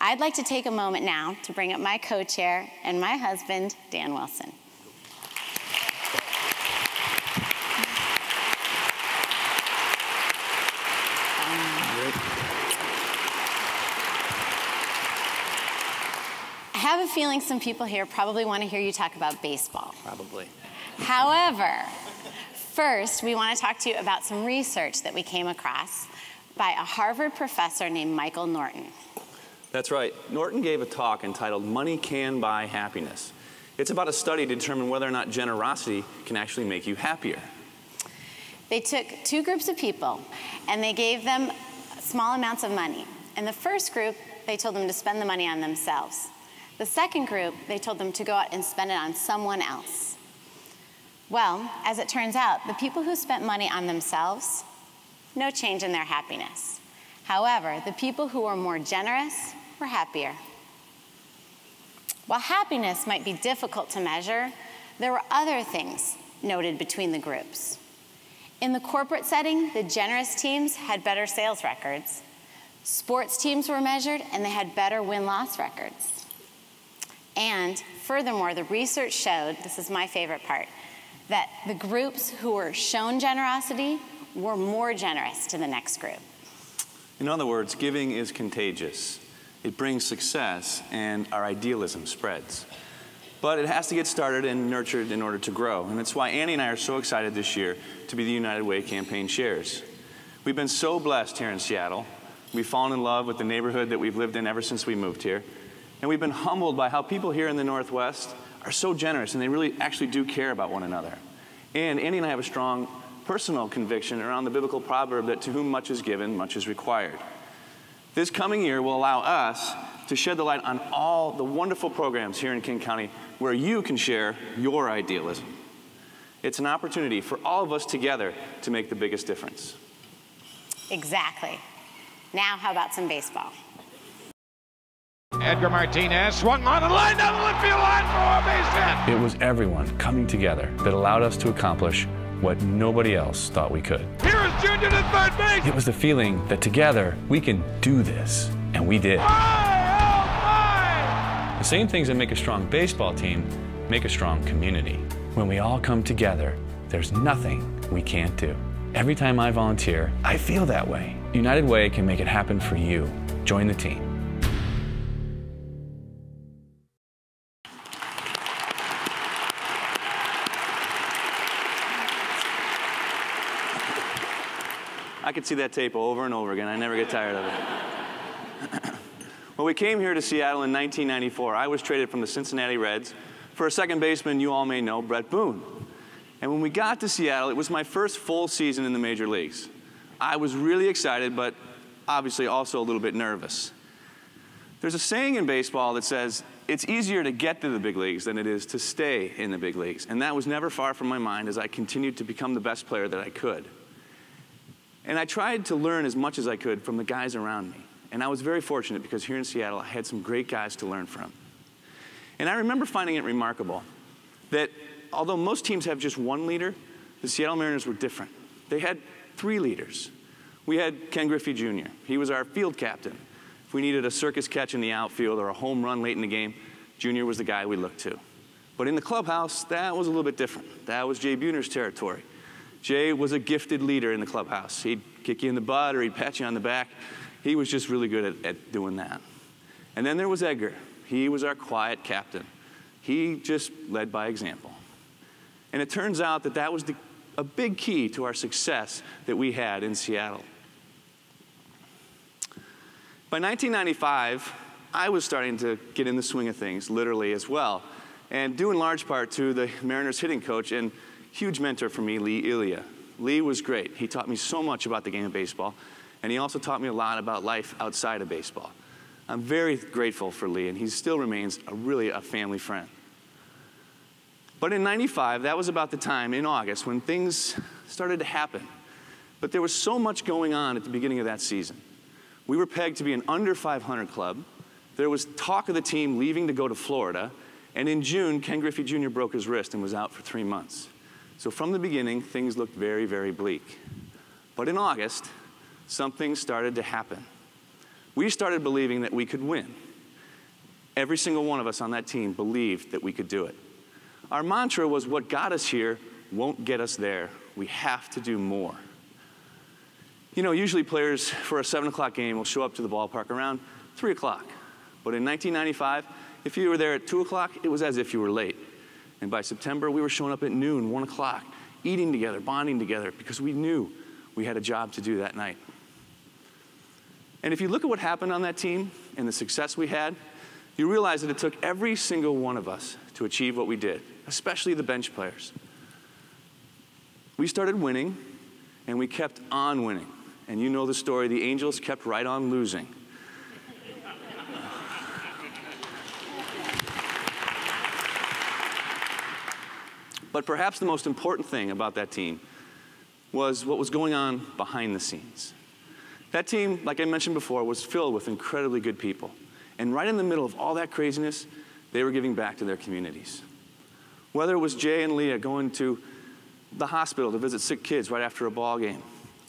I'd like to take a moment now to bring up my co-chair and my husband, Dan Wilson. I have a feeling some people here probably want to hear you talk about baseball. Probably. However, first, we want to talk to you about some research that we came across by a Harvard professor named Michael Norton. That's right. Norton gave a talk entitled "Money Can Buy Happiness." It's about a study to determine whether or not generosity can actually make you happier. They took two groups of people, and they gave them small amounts of money. In the first group, they told them to spend the money on themselves. The second group, they told them to go out and spend it on someone else. Well, as it turns out, the people who spent money on themselves, no change in their happiness. However, the people who were more generous were happier. While happiness might be difficult to measure, there were other things noted between the groups. In the corporate setting, the generous teams had better sales records. Sports teams were measured, and they had better win-loss records. And furthermore, the research showed, this is my favorite part, that the groups who were shown generosity were more generous to the next group. In other words, giving is contagious. It brings success, and our idealism spreads. But it has to get started and nurtured in order to grow. And that's why Annie and I are so excited this year to be the United Way campaign chairs. We've been so blessed here in Seattle. We've fallen in love with the neighborhood that we've lived in ever since we moved here. And we've been humbled by how people here in the Northwest are so generous, and they really actually do care about one another. And Andy and I have a strong personal conviction around the biblical proverb that to whom much is given, much is required. This coming year will allow us to shed the light on all the wonderful programs here in King County where you can share your idealism. It's an opportunity for all of us together to make the biggest difference. Exactly. Now, how about some baseball? Edgar Martinez swung on the line down the left field line for a base hit. It was everyone coming together that allowed us to accomplish what nobody else thought we could. Here is Junior to third base. It was the feeling that together we can do this, and we did. The same things that make a strong baseball team make a strong community. When we all come together, there's nothing we can't do. Every time I volunteer, I feel that way. United Way can make it happen for you. Join the team. I could see that tape over and over again. I never get tired of it. When we came here to Seattle in 1994, I was traded from the Cincinnati Reds for a second baseman you all may know, Brett Boone. And when we got to Seattle, it was my first full season in the major leagues. I was really excited, but obviously also a little bit nervous. There's a saying in baseball that says, it's easier to get to the big leagues than it is to stay in the big leagues. And that was never far from my mind as I continued to become the best player that I could. And I tried to learn as much as I could from the guys around me. And I was very fortunate because here in Seattle, I had some great guys to learn from. And I remember finding it remarkable that although most teams have just one leader, the Seattle Mariners were different. They had 3 leaders. We had Ken Griffey Jr. He was our field captain. If we needed a circus catch in the outfield or a home run late in the game, Jr. was the guy we looked to. But in the clubhouse, that was a little bit different. That was Jay Buhner's territory. Jay was a gifted leader in the clubhouse. He'd kick you in the butt or he'd pat you on the back. He was just really good at doing that. And then there was Edgar. He was our quiet captain. He just led by example. And it turns out that that was a big key to our success that we had in Seattle. By 1995, I was starting to get in the swing of things, literally as well, and due in large part to the Mariners hitting coach and huge mentor for me, Lee Ilya. Lee was great. He taught me so much about the game of baseball, and he also taught me a lot about life outside of baseball. I'm very grateful for Lee, and he still remains really a family friend. But in '95, that was about the time, in August, when things started to happen. But there was so much going on at the beginning of that season. We were pegged to be an under 500 club. There was talk of the team leaving to go to Florida. And in June, Ken Griffey Jr. broke his wrist and was out for 3 months. So from the beginning, things looked very, very bleak. But in August, something started to happen. We started believing that we could win. Every single one of us on that team believed that we could do it. Our mantra was, what got us here won't get us there. We have to do more. You know, usually players for a 7 o'clock game will show up to the ballpark around 3 o'clock. But in 1995, if you were there at 2 o'clock, it was as if you were late. And by September, we were showing up at noon, 1 o'clock, eating together, bonding together, because we knew we had a job to do that night. And if you look at what happened on that team and the success we had, you realize that it took every single one of us to achieve what we did, especially the bench players. We started winning, and we kept on winning. And you know the story, the Angels kept right on losing. But perhaps the most important thing about that team was what was going on behind the scenes. That team, like I mentioned before, was filled with incredibly good people. And right in the middle of all that craziness, they were giving back to their communities. Whether it was Jay and Leah going to the hospital to visit sick kids right after a ball game,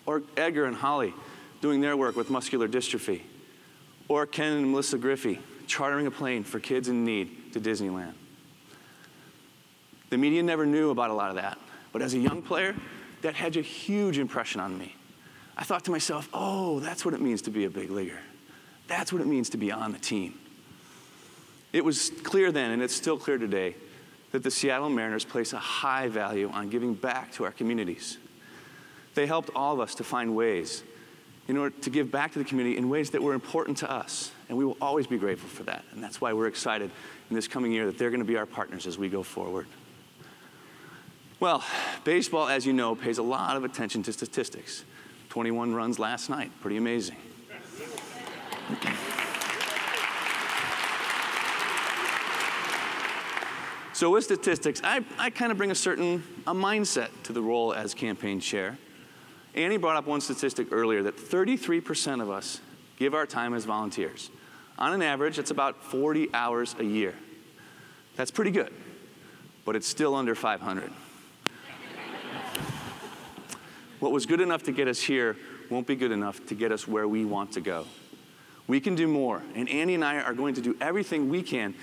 or Edgar and Holly doing their work with muscular dystrophy, or Ken and Melissa Griffey chartering a plane for kids in need to Disneyland. The media never knew about a lot of that, but as a young player, that had a huge impression on me. I thought to myself, oh, that's what it means to be a big leaguer. That's what it means to be on the team. It was clear then, and it's still clear today, that the Seattle Mariners place a high value on giving back to our communities. They helped all of us to find ways in order to give back to the community in ways that were important to us, and we will always be grateful for that. And that's why we're excited in this coming year that they're going to be our partners as we go forward. Well, baseball, as you know, pays a lot of attention to statistics. 21 runs last night, pretty amazing. So with statistics, I kind of bring a mindset to the role as campaign chair. Annie brought up one statistic earlier that 33% of us give our time as volunteers. On an average, that's about 40 hours a year. That's pretty good, but it's still under 500. What was good enough to get us here won't be good enough to get us where we want to go. We can do more, and Andy and I are going to do everything we can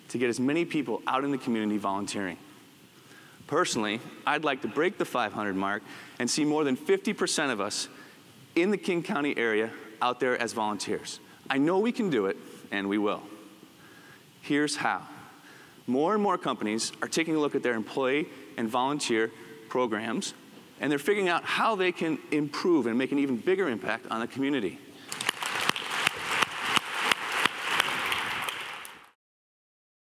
to get as many people out in the community volunteering. Personally, I'd like to break the 500 mark and see more than 50% of us in the King County area out there as volunteers. I know we can do it, and we will. Here's how. More and more companies are taking a look at their employee and volunteer programs, and they're figuring out how they can improve and make an even bigger impact on the community.